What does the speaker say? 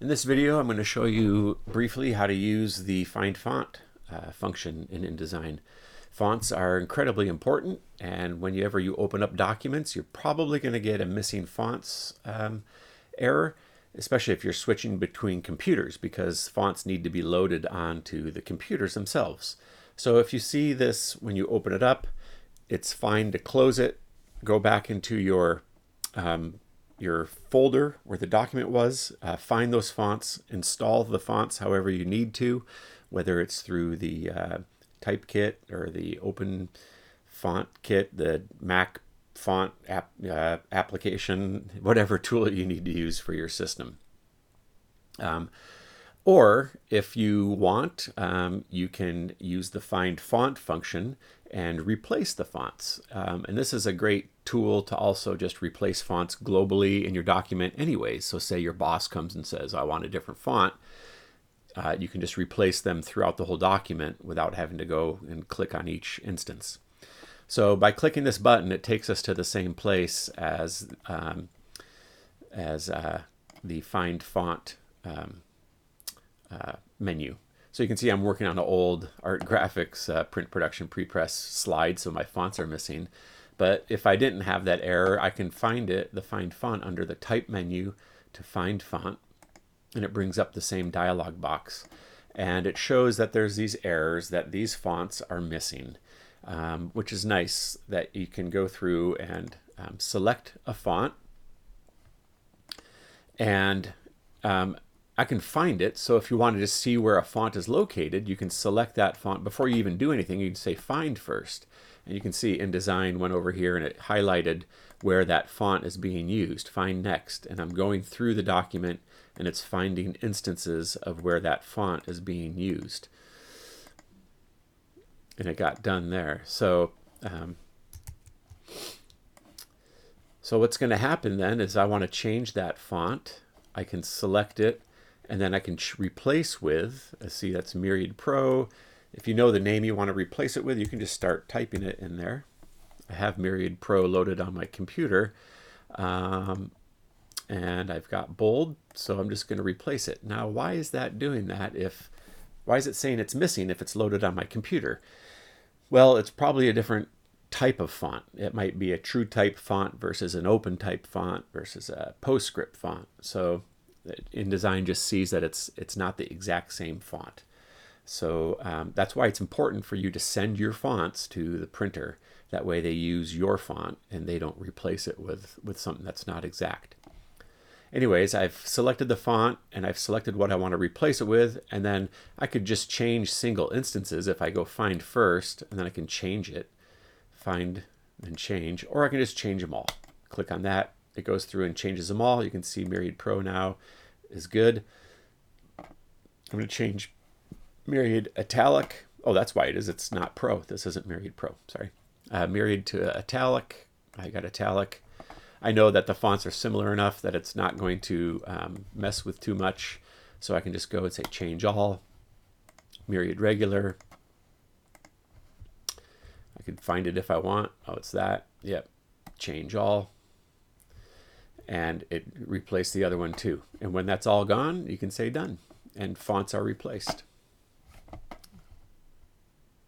In this video, I'm going to show you briefly how to use the Find Font function in InDesign. Fonts are incredibly important, and whenever you open up documents, you're probably going to get a missing fonts error, especially if you're switching between computers, because fonts need to be loaded onto the computers themselves. So if you see this when you open it up, it's fine to close it, go back into your folder where the document was, find those fonts, install the fonts however you need to, whether it's through the Typekit or the Open Font Kit, the Mac font application, whatever tool you need to use for your system. Or if you want, you can use the Find Font function and replace the fonts. And this is a great tool to also just replace fonts globally in your document anyways. So say your boss comes and says, I want a different font. You can just replace them throughout the whole document without having to go and click on each instance. So by clicking this button, it takes us to the same place as the Find Font menu. So you can see I'm working on an old Art Graphics print production prepress slide, so my fonts are missing. But if I didn't have that error, I can find the Find Font under the Type menu to Find Font, and it brings up the same dialog box. And it shows that there's these errors, that these fonts are missing, which is nice that you can go through and select a font, and I can find it. So if you wanted to see where a font is located, you can select that font. Before you even do anything, you can say find first. And you can see InDesign went over here and it highlighted where that font is being used. Find next. And I'm going through the document and it's finding instances of where that font is being used. And it got done there. So what's going to happen then is I want to change that font. I can select it, and then I can replace with, see, that's Myriad Pro. If you know the name you want to replace it with, you can just start typing it in there. I have Myriad Pro loaded on my computer, and I've got bold, so I'm just going to replace it. Now, why is that doing that? Why is it saying it's missing if it's loaded on my computer? Well, it's probably a different type of font. It might be a TrueType font versus an OpenType font versus a PostScript font. So InDesign just sees that it's not the exact same font. So that's why it's important for you to send your fonts to the printer. That way they use your font and they don't replace it with something that's not exact. Anyways, I've selected the font and I've selected what I want to replace it with, and then I could just change single instances if I go find first, and then I can change it, find and change, or I can just change them all. Click on that. It goes through and changes them all. You can see Myriad Pro now is good. I'm going to change Myriad Italic. Oh, that's why it is. It's not Pro. This isn't Myriad Pro. Sorry. Myriad to Italic. I got Italic. I know that the fonts are similar enough that it's not going to mess with too much. So I can just go and say change all. Myriad Regular. I can find it if I want. Oh, it's that. Yep. Change all. And it replaced the other one too. And when that's all gone, you can say done. And fonts are replaced.